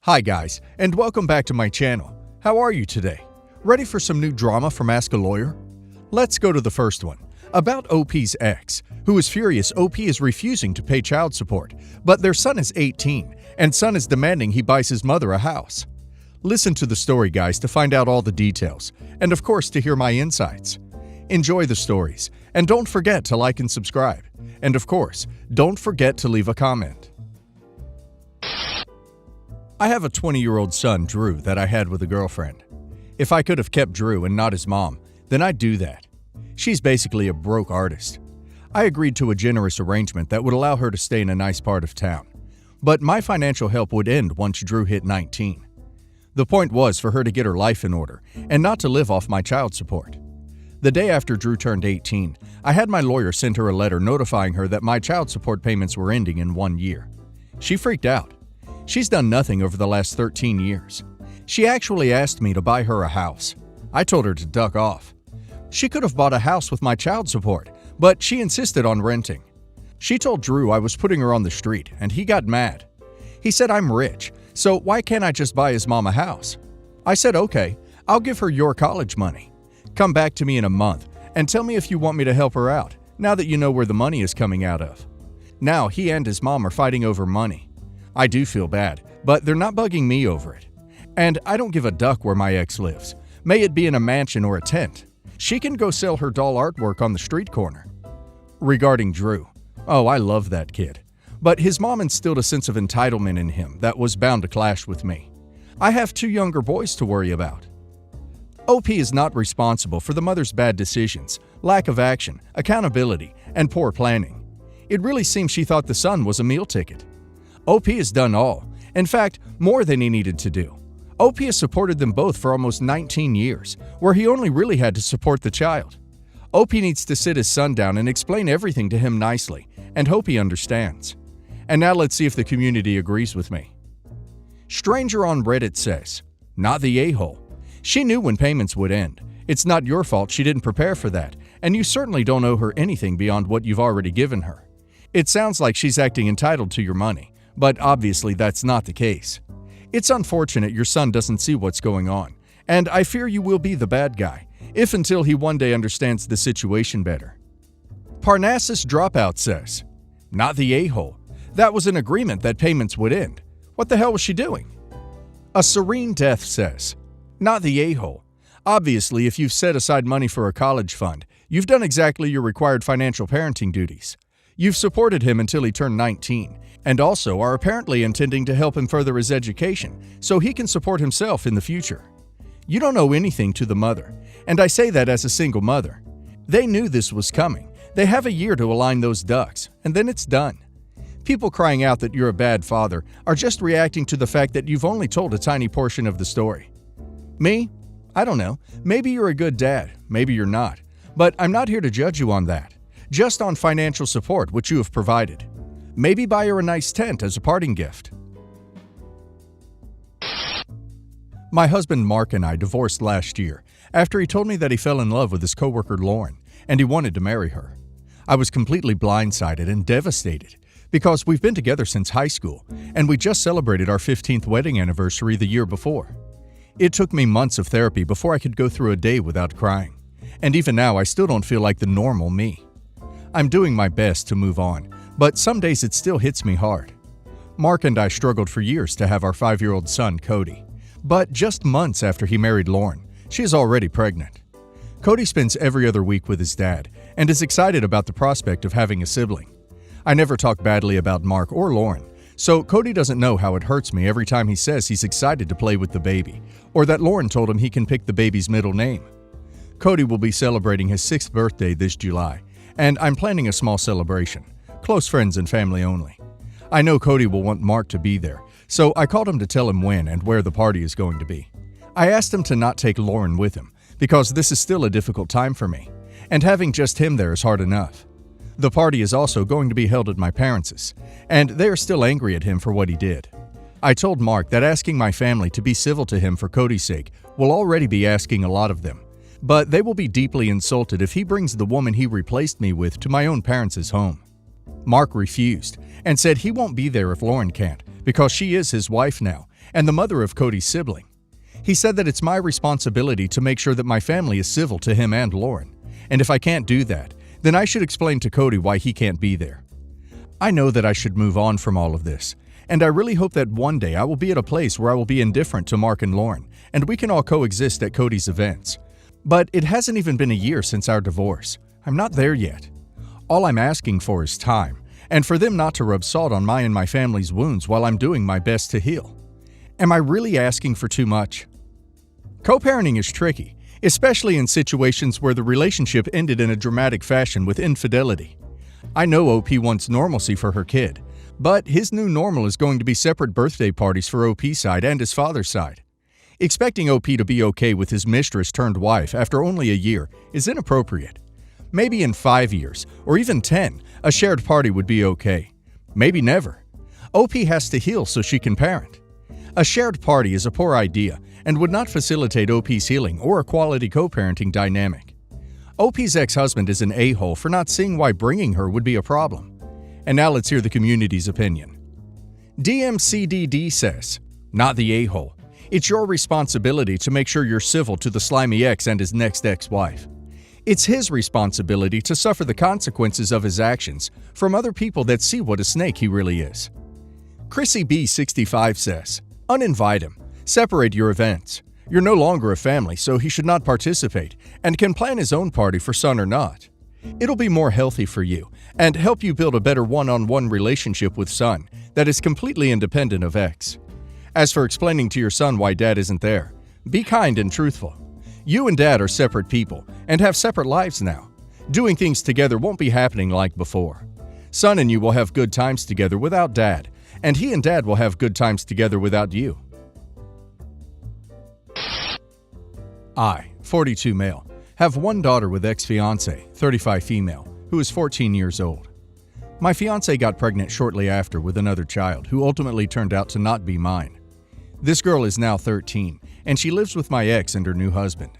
Hi guys, and welcome back to my channel. How are you today? Ready for some new drama from Ask a Lawyer? Let's go to the first one. About OP's ex, who is furious OP is refusing to pay child support, but their son is 18, and son is demanding he buys his mother a house. Listen to the story, guys, to find out all the details, and of course to hear my insights. Enjoy the stories, and don't forget to like and subscribe. And of course, don't forget to leave a comment. I have a 20-year-old son, Drew, that I had with a girlfriend. If I could have kept Drew and not his mom, then I'd do that. She's basically a broke artist. I agreed to a generous arrangement that would allow her to stay in a nice part of town. But my financial help would end once Drew hit 19. The point was for her to get her life in order and not to live off my child support. The day after Drew turned 18, I had my lawyer send her a letter notifying her that my child support payments were ending in 1 year. She freaked out. She's done nothing over the last 13 years. She actually asked me to buy her a house. I told her to duck off. She could have bought a house with my child support, but she insisted on renting. She told Drew I was putting her on the street, and he got mad. He said I'm rich, so why can't I just buy his mom a house? I said, okay, I'll give her your college money. Come back to me in a month and tell me if you want me to help her out, now that you know where the money is coming out of. Now he and his mom are fighting over money. I do feel bad, but they're not bugging me over it. And I don't give a duck where my ex lives. May it be in a mansion or a tent. She can go sell her doll artwork on the street corner. Regarding Drew, oh, I love that kid. But his mom instilled a sense of entitlement in him that was bound to clash with me. I have 2 younger boys to worry about. OP is not responsible for the mother's bad decisions, lack of action, accountability, and poor planning. It really seems she thought the son was a meal ticket. OP has done all, in fact, more than he needed to do. OP has supported them both for almost 19 years, where he only really had to support the child. OP needs to sit his son down and explain everything to him nicely, and hope he understands. And now let's see if the community agrees with me. Stranger on Reddit says, not the a-hole. She knew when payments would end. It's not your fault she didn't prepare for that, and you certainly don't owe her anything beyond what you've already given her. It sounds like she's acting entitled to your money. But obviously that's not the case. It's unfortunate your son doesn't see what's going on, and I fear you will be the bad guy, if until he one day understands the situation better. Parnassus Dropout says, not the a-hole. That was an agreement that payments would end. What the hell was she doing? A Serene Death says, not the a-hole. Obviously, if you've set aside money for a college fund, you've done exactly your required financial parenting duties. You've supported him until he turned 19, and also are apparently intending to help him further his education so he can support himself in the future. You don't owe anything to the mother, and I say that as a single mother. They knew this was coming. They have a year to align those ducks, and then it's done. People crying out that you're a bad father are just reacting to the fact that you've only told a tiny portion of the story. Me? I don't know. Maybe you're a good dad, maybe you're not. But I'm not here to judge you on that. Just on financial support which you have provided. Maybe buy her a nice tent as a parting gift. My husband Mark and I divorced last year after he told me that he fell in love with his coworker Lauren and he wanted to marry her. I was completely blindsided and devastated because we've been together since high school and we just celebrated our 15th wedding anniversary the year before. It took me months of therapy before I could go through a day without crying, and even now I still don't feel like the normal me. I'm doing my best to move on, but some days it still hits me hard. Mark and I struggled for years to have our 5-year-old son, Cody. But just months after he married Lauren, she is already pregnant. Cody spends every other week with his dad and is excited about the prospect of having a sibling. I never talk badly about Mark or Lauren, so Cody doesn't know how it hurts me every time he says he's excited to play with the baby, or that Lauren told him he can pick the baby's middle name. Cody will be celebrating his 6th birthday this July, and I'm planning a small celebration. Close friends and family only. I know Cody will want Mark to be there, so I called him to tell him when and where the party is going to be. I asked him to not take Lauren with him, because this is still a difficult time for me, and having just him there is hard enough. The party is also going to be held at my parents', and they are still angry at him for what he did. I told Mark that asking my family to be civil to him for Cody's sake will already be asking a lot of them, but they will be deeply insulted if he brings the woman he replaced me with to my own parents' home. Mark refused and said he won't be there if Lauren can't, because she is his wife now, and the mother of Cody's sibling. He said that it's my responsibility to make sure that my family is civil to him and Lauren, and if I can't do that, then I should explain to Cody why he can't be there. I know that I should move on from all of this, and I really hope that one day I will be at a place where I will be indifferent to Mark and Lauren, and we can all coexist at Cody's events. But it hasn't even been a year since our divorce. I'm not there yet. All I'm asking for is time, and for them not to rub salt on my and my family's wounds while I'm doing my best to heal. Am I really asking for too much? Co-parenting is tricky, especially in situations where the relationship ended in a dramatic fashion with infidelity. I know OP wants normalcy for her kid, but his new normal is going to be separate birthday parties for OP's side and his father's side. Expecting OP to be okay with his mistress turned wife after only a year is inappropriate. Maybe in 5 years, or even 10, a shared party would be okay. Maybe never. OP has to heal so she can parent. A shared party is a poor idea and would not facilitate OP's healing or a quality co-parenting dynamic. OP's ex-husband is an a-hole for not seeing why bringing her would be a problem. And now let's hear the community's opinion. DMCDD says, not the a-hole. It's your responsibility to make sure you're civil to the slimy ex and his next ex-wife. It's his responsibility to suffer the consequences of his actions from other people that see what a snake he really is. Chrissy B65 says, uninvite him. Separate your events. You're no longer a family, so he should not participate and can plan his own party for son or not. It'll be more healthy for you and help you build a better one-on-one relationship with son that is completely independent of ex. As for explaining to your son why dad isn't there, be kind and truthful. You and dad are separate people and have separate lives now. Doing things together won't be happening like before. Son and you will have good times together without dad, and he and dad will have good times together without you. I, 42 male, have one daughter with ex-fiancé, 35 female, who is 14 years old. My fiancé got pregnant shortly after with another child who ultimately turned out to not be mine. This girl is now 13, and she lives with my ex and her new husband.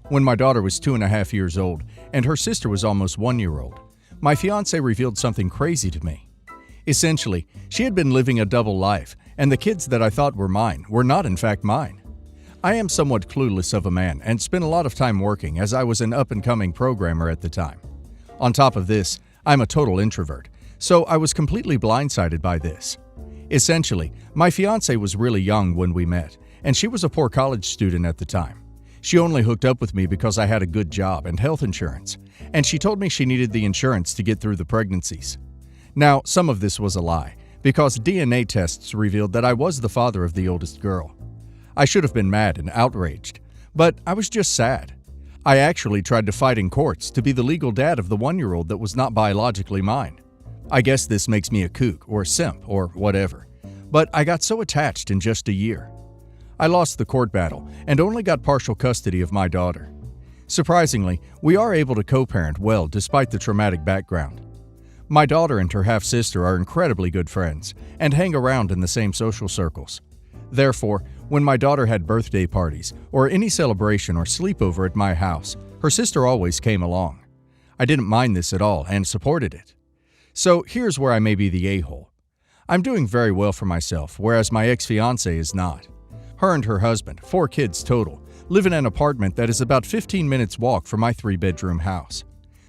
When my daughter was 2.5 years old and her sister was almost 1 year old, my fiancé revealed something crazy to me. Essentially, she had been living a double life, and the kids that I thought were mine were not in fact mine. I am somewhat clueless of a man and spent a lot of time working as I was an up-and-coming programmer at the time. On top of this, I'm a total introvert, so I was completely blindsided by this. Essentially, my fiancé was really young when we met, and she was a poor college student at the time. She only hooked up with me because I had a good job and health insurance, and she told me she needed the insurance to get through the pregnancies. Now, some of this was a lie, because DNA tests revealed that I was the father of the oldest girl. I should have been mad and outraged, but I was just sad. I actually tried to fight in courts to be the legal dad of the 1-year-old that was not biologically mine. I guess this makes me a kook or a simp or whatever, but I got so attached in just a year. I lost the court battle and only got partial custody of my daughter. Surprisingly, we are able to co-parent well despite the traumatic background. My daughter and her half-sister are incredibly good friends and hang around in the same social circles. Therefore, when my daughter had birthday parties or any celebration or sleepover at my house, her sister always came along. I didn't mind this at all and supported it. So here's where I may be the a-hole. I'm doing very well for myself, whereas my ex-fiancé is not. Her and her husband, 4 kids total, live in an apartment that is about 15 minutes walk from my 3-bedroom house.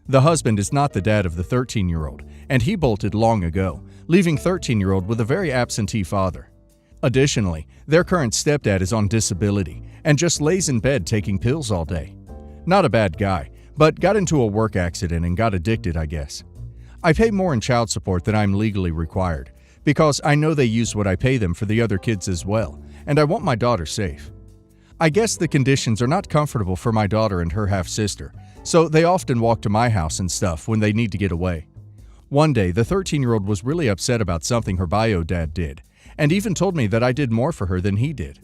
The husband is not the dad of the 13-year-old, and he bolted long ago, leaving 13-year-old with a very absentee father. Additionally, their current stepdad is on disability and just lays in bed taking pills all day. Not a bad guy, but got into a work accident and got addicted, I guess. I pay more in child support than I'm legally required, because I know they use what I pay them for the other kids as well, and I want my daughter safe. I guess the conditions are not comfortable for my daughter and her half-sister, so they often walk to my house and stuff when they need to get away. One day, the 13-year-old was really upset about something her bio dad did, and even told me that I did more for her than he did.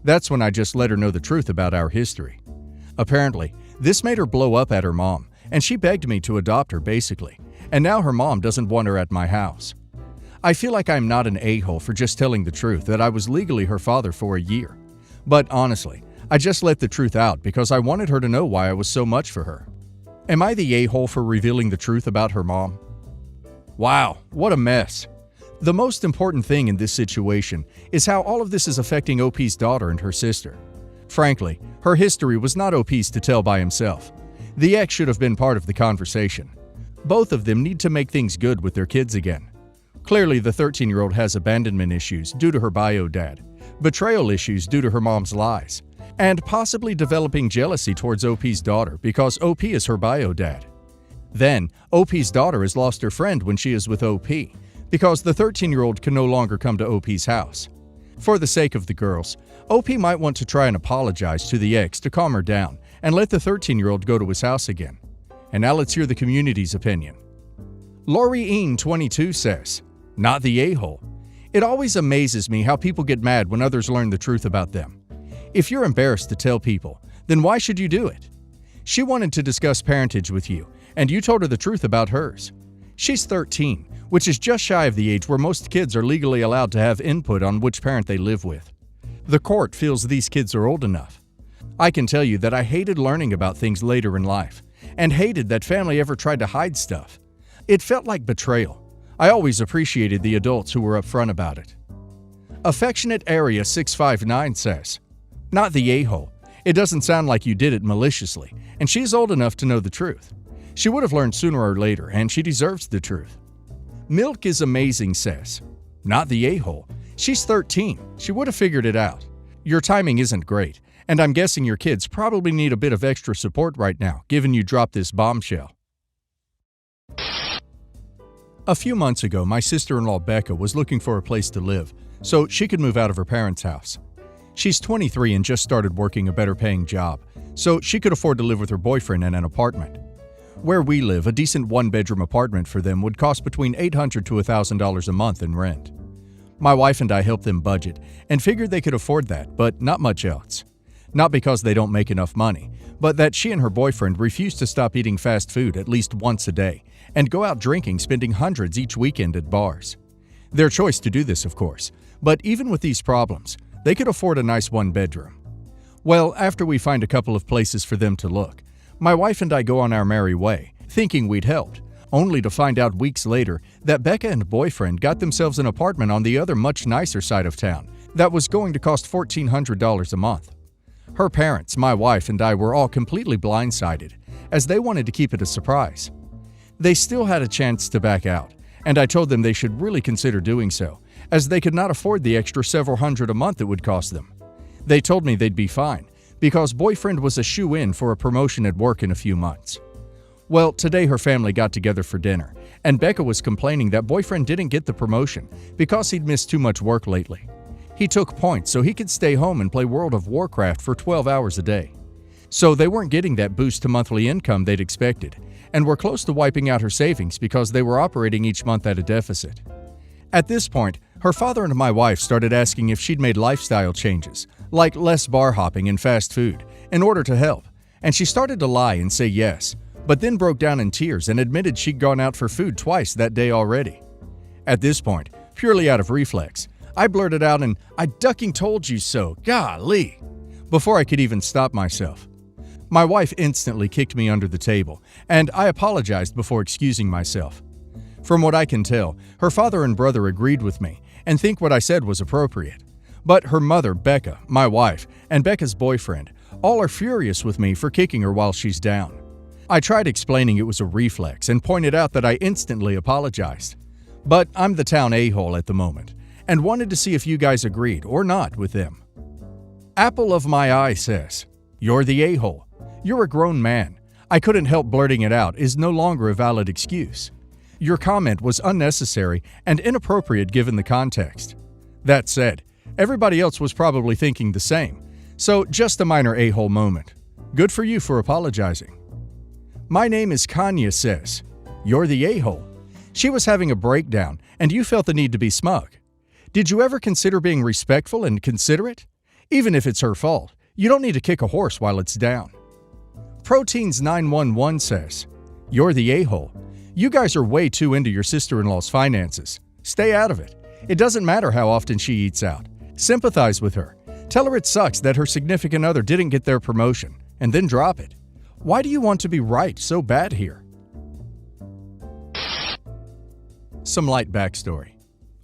That's when I just let her know the truth about our history. Apparently, this made her blow up at her mom, and she begged me to adopt her basically, and now her mom doesn't want her at my house. I feel like I'm not an a-hole for just telling the truth that I was legally her father for a year. But honestly, I just let the truth out because I wanted her to know why I was so much for her. Am I the a-hole for revealing the truth about her mom? Wow, what a mess. The most important thing in this situation is how all of this is affecting OP's daughter and her sister. Frankly, her history was not OP's to tell by himself. The ex should have been part of the conversation. Both of them need to make things good with their kids again. Clearly, the 13-year-old has abandonment issues due to her bio dad, betrayal issues due to her mom's lies, and possibly developing jealousy towards OP's daughter because OP is her bio dad. Then, OP's daughter has lost her friend when she is with OP because the 13-year-old can no longer come to OP's house. For the sake of the girls, OP might want to try and apologize to the ex to calm her down and let the 13-year-old go to his house again. And now let's hear the community's opinion. Lori Ean, 22, says, "Not the a-hole. It always amazes me how people get mad when others learn the truth about them. If you're embarrassed to tell people, then why should you do it? She wanted to discuss parentage with you, and you told her the truth about hers. She's 13, which is just shy of the age where most kids are legally allowed to have input on which parent they live with. The court feels these kids are old enough. I can tell you that I hated learning about things later in life, and hated that family ever tried to hide stuff. It felt like betrayal. I always appreciated the adults who were upfront about it." Affectionate Area 659 says, "Not the a-hole. It doesn't sound like you did it maliciously, and she's old enough to know the truth. She would have learned sooner or later, and she deserves the truth." Milk is Amazing says, "Not the a-hole. She's 13. She would have figured it out. Your timing isn't great, and I'm guessing your kids probably need a bit of extra support right now, given you dropped this bombshell." A few months ago, my sister-in-law Becca was looking for a place to live so she could move out of her parents' house. She's 23 and just started working a better-paying job, so she could afford to live with her boyfriend in an apartment. Where we live, a decent one-bedroom apartment for them would cost between $800 to $1,000 a month in rent. My wife and I helped them budget and figured they could afford that, but not much else. Not because they don't make enough money, but that she and her boyfriend refuse to stop eating fast food at least once a day and go out drinking, spending hundreds each weekend at bars. Their choice to do this, of course, but even with these problems, they could afford a nice one-bedroom. Well, after we find a couple of places for them to look, my wife and I go on our merry way, thinking we'd helped, only to find out weeks later that Becca and boyfriend got themselves an apartment on the other much nicer side of town that was going to cost $1,400 a month. Her parents, my wife, and I were all completely blindsided, as they wanted to keep it a surprise. They still had a chance to back out, and I told them they should really consider doing so, as they could not afford the extra several hundred a month it would cost them. They told me they'd be fine, because boyfriend was a shoo-in for a promotion at work in a few months. Well, today her family got together for dinner, and Becca was complaining that boyfriend didn't get the promotion because he'd missed too much work lately. He took points so he could stay home and play World of Warcraft for 12 hours a day. So they weren't getting that boost to monthly income they'd expected, and were close to wiping out her savings because they were operating each month at a deficit. At this point, her father and my wife started asking if she'd made lifestyle changes, like less bar hopping and fast food, in order to help, and she started to lie and say yes, but then broke down in tears and admitted she'd gone out for food twice that day already. At this point, purely out of reflex, I blurted out an "I ducking told you so, golly," before I could even stop myself. My wife instantly kicked me under the table, and I apologized before excusing myself. From what I can tell, her father and brother agreed with me and think what I said was appropriate. But her mother, Becca, my wife, and Becca's boyfriend all are furious with me for kicking her while she's down. I tried explaining it was a reflex and pointed out that I instantly apologized. But I'm the town a-hole at the moment, and wanted to see if you guys agreed or not with them. Apple of my eye says, "You're the a-hole. You're a grown man. I couldn't help blurting it out is no longer a valid excuse. Your comment was unnecessary and inappropriate given the context. That said, everybody else was probably thinking the same, so just a minor a-hole moment. Good for you for apologizing." My name is Kanya says, "You're the a-hole. She was having a breakdown and you felt the need to be smug. Did you ever consider being respectful and considerate? Even if it's her fault, you don't need to kick a horse while it's down." Proteins 911 says, "You're the a-hole. You guys are way too into your sister-in-law's finances. Stay out of it. It doesn't matter how often she eats out. Sympathize with her. Tell her it sucks that her significant other didn't get their promotion, and then drop it. Why do you want to be right so bad here?" Some light backstory.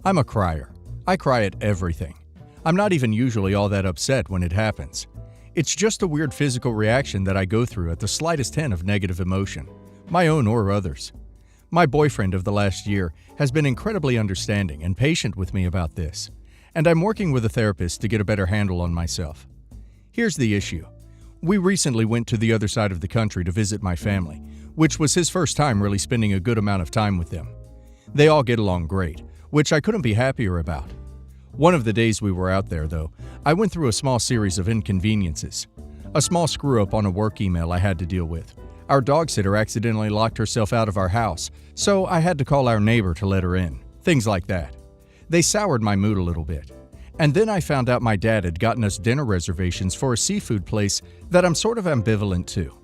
I'm a crier. I cry at everything. I'm not even usually all that upset when it happens. It's just a weird physical reaction that I go through at the slightest hint of negative emotion, my own or others. My boyfriend of the last year has been incredibly understanding and patient with me about this, and I'm working with a therapist to get a better handle on myself. Here's the issue. We recently went to the other side of the country to visit my family, which was his first time really spending a good amount of time with them. They all get along great, which I couldn't be happier about. One of the days we were out there, though, I went through a small series of inconveniences. A small screw-up on a work email I had to deal with. Our dog sitter accidentally locked herself out of our house, so I had to call our neighbor to let her in. Things like that. They soured my mood a little bit. And then I found out my dad had gotten us dinner reservations for a seafood place that I'm sort of ambivalent to.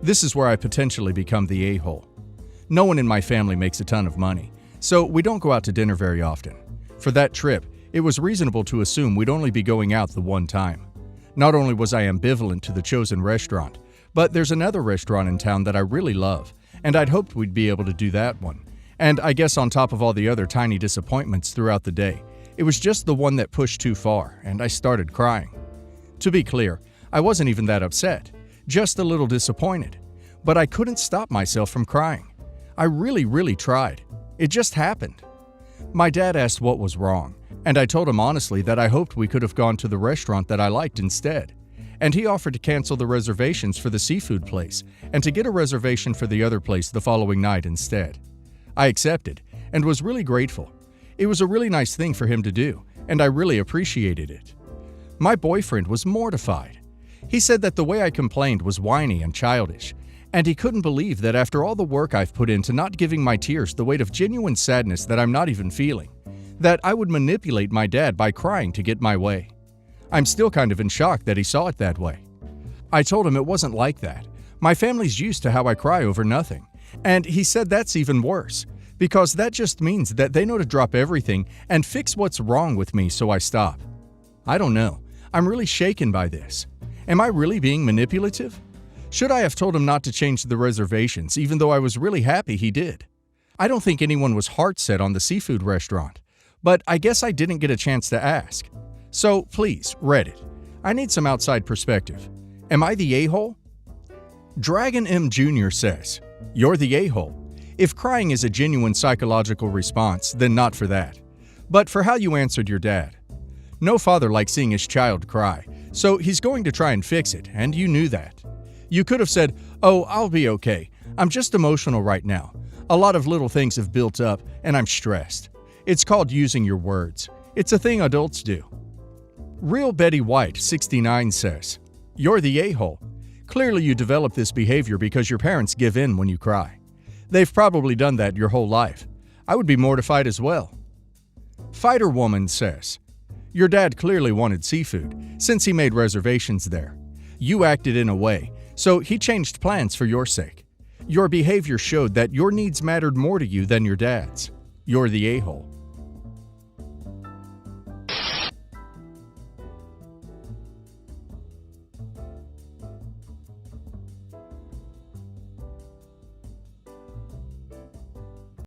This is where I potentially become the a-hole. No one in my family makes a ton of money, so we don't go out to dinner very often. For that trip, it was reasonable to assume we'd only be going out the one time. Not only was I ambivalent to the chosen restaurant, but there's another restaurant in town that I really love, and I'd hoped we'd be able to do that one. And I guess on top of all the other tiny disappointments throughout the day, it was just the one that pushed too far, and I started crying. To be clear, I wasn't even that upset, just a little disappointed. But I couldn't stop myself from crying. I really tried. It just happened. My dad asked what was wrong, and I told him honestly that I hoped we could have gone to the restaurant that I liked instead. And he offered to cancel the reservations for the seafood place and to get a reservation for the other place the following night instead. I accepted and was really grateful. It was a really nice thing for him to do, and I really appreciated it. My boyfriend was mortified. He said that the way I complained was whiny and childish, and he couldn't believe that after all the work I've put into not giving my tears the weight of genuine sadness that I'm not even feeling, that I would manipulate my dad by crying to get my way. I'm still kind of in shock that he saw it that way. I told him it wasn't like that. My family's used to how I cry over nothing, and he said that's even worse, because that just means that they know to drop everything and fix what's wrong with me so I stop. I don't know. I'm really shaken by this. Am I really being manipulative? Should I have told him not to change the reservations, even though I was really happy he did? I don't think anyone was heart set on the seafood restaurant, but I guess I didn't get a chance to ask. So please, Reddit, I need some outside perspective. Am I the a-hole? Dragon M. Jr. says, "You're the a-hole. If crying is a genuine psychological response, then not for that. But for how you answered your dad. No father likes seeing his child cry, so he's going to try and fix it, and you knew that. You could have said, 'Oh, I'll be okay. I'm just emotional right now. A lot of little things have built up, and I'm stressed.' It's called using your words. It's a thing adults do." Real Betty White, 69, says, "You're the a-hole. Clearly you develop this behavior because your parents give in when you cry. They've probably done that your whole life. I would be mortified as well." Fighter Woman says, "Your dad clearly wanted seafood, since he made reservations there. You acted in a way, so he changed plans for your sake. Your behavior showed that your needs mattered more to you than your dad's. You're the a-hole."